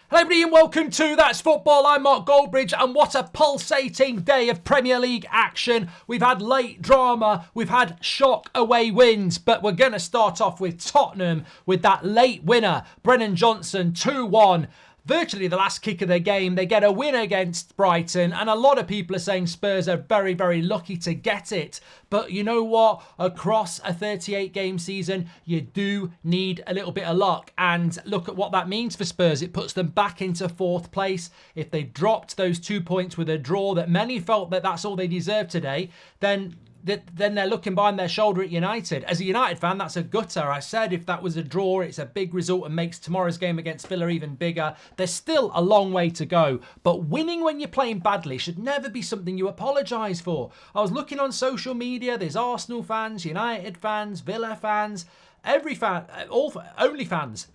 Hello everybody and welcome to That's Football. I'm Mark Goldbridge and what a pulsating day of Premier League action. We've had late drama, we've had shock away wins, but we're going to start off with Tottenham with that late winner, Brennan Johnson, 2-1. Virtually the last kick of their game. They get a win against Brighton, and a lot of people are saying Spurs are very, very lucky to get it. But you know what? Across a 38-game season, you do need a little bit of luck. And look at what that means for Spurs. It puts them back into fourth place. If they dropped those 2 points with a draw that many felt that that's all they deserved today, then they're looking behind their shoulder at United. As a United fan, that's a gutter. I said if that was a draw, it's a big result and makes tomorrow's game against Villa even bigger. There's still a long way to go, but winning when you're playing badly should never be something you apologise for. I was looking on social media, there's Arsenal fans, United fans, Villa fans, every fan, every fans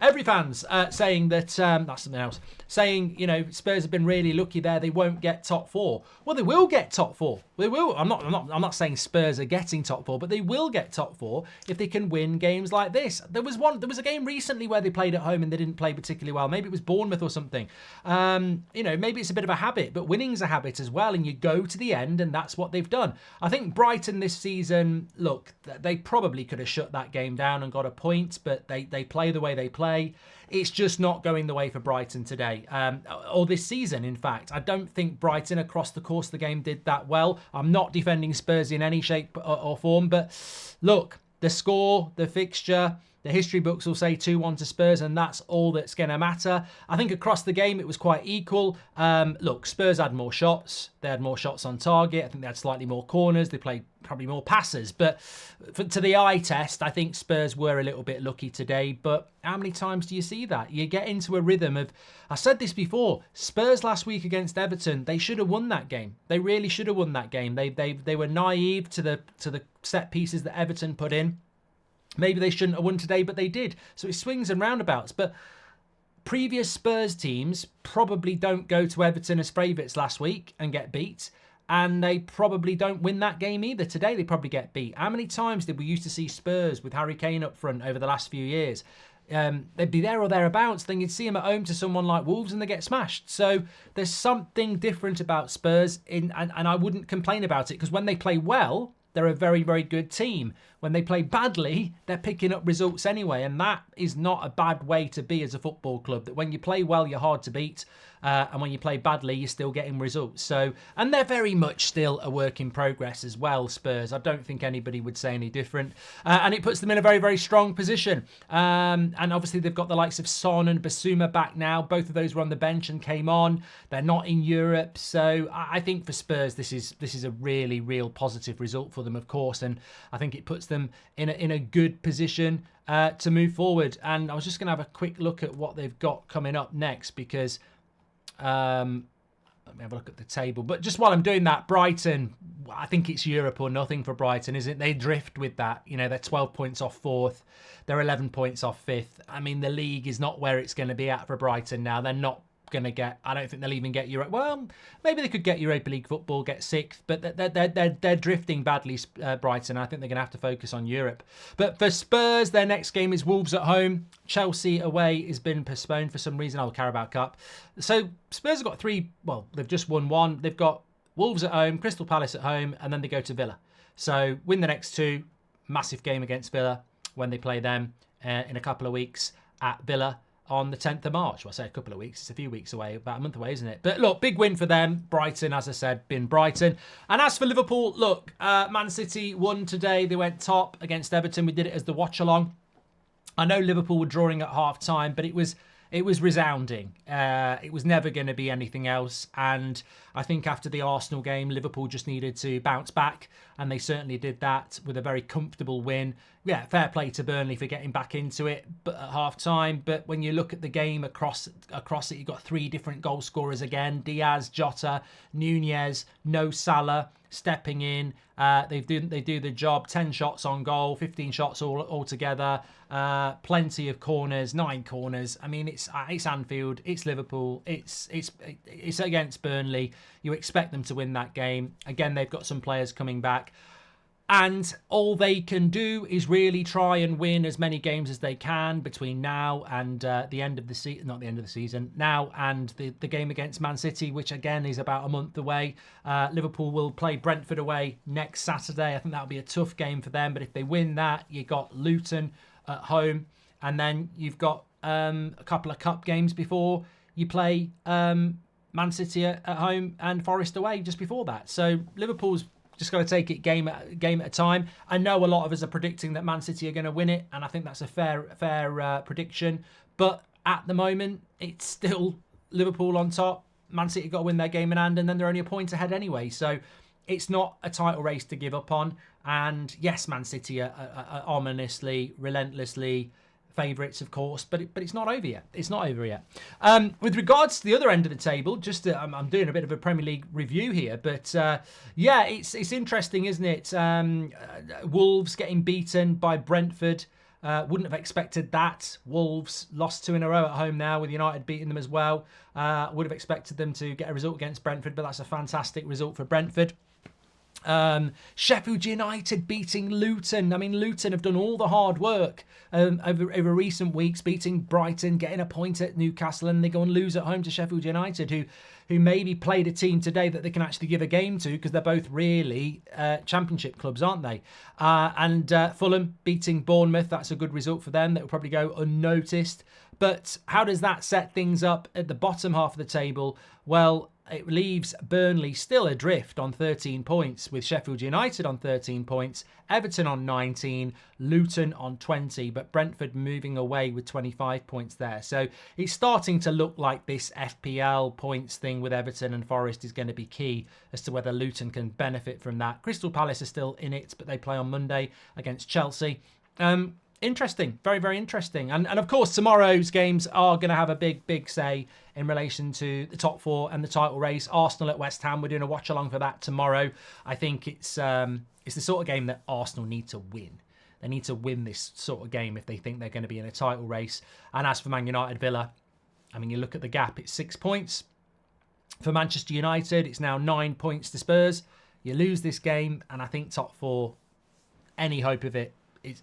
saying that, that's something else, saying, you know, Spurs have been really lucky there, they won't get top four. Well, they will get top four. They will. I'm not saying Spurs are getting top four, but they will get top four if they can win games like this. There was a game recently where they played at home and they didn't play particularly well. Maybe it was Bournemouth or something. You know, maybe it's a bit of a habit, but winning's a habit as well, and you go to the end, and that's what they've done. I think Brighton this season, look, they probably could have shut that game down and got a point, but they play the way they play. It's just not going the way for Brighton today, or this season, in fact. I don't think Brighton across the course of the game did that well. I'm not defending Spurs in any shape or form, but look, the score, the fixture, the history books will say 2-1 to Spurs, and that's all that's going to matter. I think across the game, it was quite equal. Look, Spurs had more shots. They had more shots on target. I think they had slightly more corners. They played probably more passes. But to the eye test, I think Spurs were a little bit lucky today. But how many times do you see that? You get into a rhythm of, I said this before, Spurs last week against Everton, they should have won that game. They really should have won that game. They were naive to the set pieces that Everton put in. Maybe they shouldn't have won today, but they did. So it swings and roundabouts. But previous Spurs teams probably don't go to Everton as favourites last week and get beat. And they probably don't win that game either. Today they probably get beat. How many times did we used to see Spurs with Harry Kane up front over the last few years? They'd be there or thereabouts. Then you'd see them at home to someone like Wolves and they get smashed. So there's something different about Spurs, and I wouldn't complain about it, because when they play well, they're a very, very good team. When they play badly, they're picking up results anyway. And that is not a bad way to be as a football club. That when you play well, you're hard to beat. And when you play badly, you're still getting results. So, and they're very much still a work in progress as well, Spurs. I don't think anybody would say any different. And it puts them in a very, very strong position. And obviously they've got the likes of Son and Basuma back now. Both of those were on the bench and came on. They're not in Europe. So I think for Spurs, this is a really, real positive result for them, of course. And I think it puts them in a good position to move forward. And I was just going to have a quick look at what they've got coming up next, because let me have a look at the table. But just while I'm doing that, Brighton, I think it's Europe or nothing for Brighton, isn't it? They drift with that. You know, they're 12 points off fourth. They're 11 points off fifth. I mean, the league is not where it's going to be at for Brighton now. They're not going to get, I don't think they'll even get Europe. Well, maybe they could get Europa League football, get sixth, but they're drifting badly, Brighton. I think they're going to have to focus on Europe. But for Spurs, their next game is Wolves at home. Chelsea away has been postponed for some reason. Oh, Carabao Cup. So Spurs have got they've just won one. They've got Wolves at home, Crystal Palace at home, and then they go to Villa. So win the next two. Massive game against Villa when they play them in a couple of weeks at Villa on the 10th of March. Well, I say a couple of weeks. It's a few weeks away, about a month away, isn't it? But look, big win for them. Brighton, as I said, been Brighton. And as for Liverpool, look, Man City won today. They went top against Everton. We did it as the watch-along. I know Liverpool were drawing at half-time, but it was resounding. It was never going to be anything else. And I think after the Arsenal game, Liverpool just needed to bounce back. And they certainly did that with a very comfortable win. Yeah, fair play to Burnley for getting back into it but at half-time. But when you look at the game across it, you've got three different goal scorers again. Diaz, Jota, Nunez, no Salah stepping in. They do the job. 10 shots on goal, 15 shots all together. Plenty of corners, 9 corners. I mean, it's Anfield, it's Liverpool, it's against Burnley. You expect them to win that game. Again, they've got some players coming back. And all they can do is really try and win as many games as they can between now and the end of the season. Not the end of the season. Now and the game against Man City, which again is about a month away. Liverpool will play Brentford away next Saturday. I think that'll be a tough game for them. But if they win that, you got Luton at home. And then you've got a couple of cup games before you play Man City at home and Forest away just before that. So Liverpool's just got to take it game at a time. I know a lot of us are predicting that Man City are going to win it, and I think that's a fair prediction. But at the moment, it's still Liverpool on top. Man City got to win their game in hand, and then they're only a point ahead anyway. So it's not a title race to give up on. And yes, Man City are ominously, relentlessly favourites, of course, but it's not over yet. It's not over yet. With regards to the other end of the table, I'm doing a bit of a Premier League review here, but yeah, it's interesting, isn't it? Wolves getting beaten by Brentford. Wouldn't have expected that. Wolves lost 2 in a row at home now, with United beating them as well. Would have expected them to get a result against Brentford, but that's a fantastic result for Brentford. Sheffield United beating Luton. I mean, Luton have done all the hard work over recent weeks, beating Brighton, getting a point at Newcastle, and they go and lose at home to Sheffield United, who maybe played a team today that they can actually give a game to, because they're both really championship clubs, aren't they? And Fulham beating Bournemouth. That's a good result for them. That will probably go unnoticed. But how does that set things up at the bottom half of the table? Well, it leaves Burnley still adrift on 13 points, with Sheffield United on 13 points, Everton on 19, Luton on 20, but Brentford moving away with 25 points there. So it's starting to look like this FPL points thing with Everton and Forest is going to be key as to whether Luton can benefit from that. Crystal Palace are still in it, but they play on Monday against Chelsea. Interesting, very, very interesting. And of course, tomorrow's games are going to have a big say in relation to the top four and the title race. Arsenal at West Ham, we're doing a watch along for that tomorrow. I think it's the sort of game that Arsenal need to win. They need to win this sort of game if they think they're going to be in a title race. And as for Man United Villa, I mean, you look at the gap, it's 6 points. For Manchester United, it's now 9 points to Spurs. You lose this game, and I think top four, any hope of it,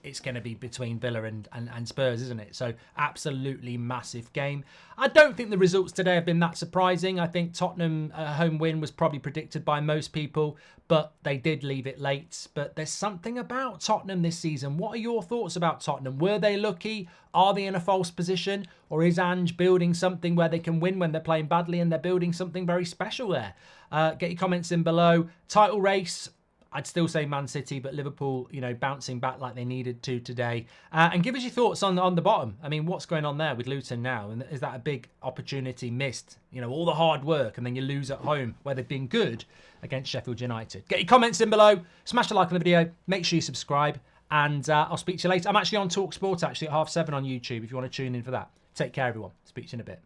it's going to be between Villa and Spurs, isn't it? So absolutely massive game. I don't think the results today have been that surprising. I think Tottenham home win was probably predicted by most people, but they did leave it late. But there's something about Tottenham this season. What are your thoughts about Tottenham? Were they lucky? Are they in a false position? Or is Ange building something where they can win when they're playing badly, and they're building something very special there? Get your comments in below. Title race, I'd still say Man City, but Liverpool, bouncing back like they needed to today. And give us your thoughts on the bottom. I mean, what's going on there with Luton now? And is that a big opportunity missed? All the hard work, and then you lose at home where they've been good against Sheffield United. Get your comments in below. Smash a like on the video. Make sure you subscribe. And I'll speak to you later. I'm actually on TalkSport, at 7:30 on YouTube, if you want to tune in for that. Take care, everyone. Speak to you in a bit.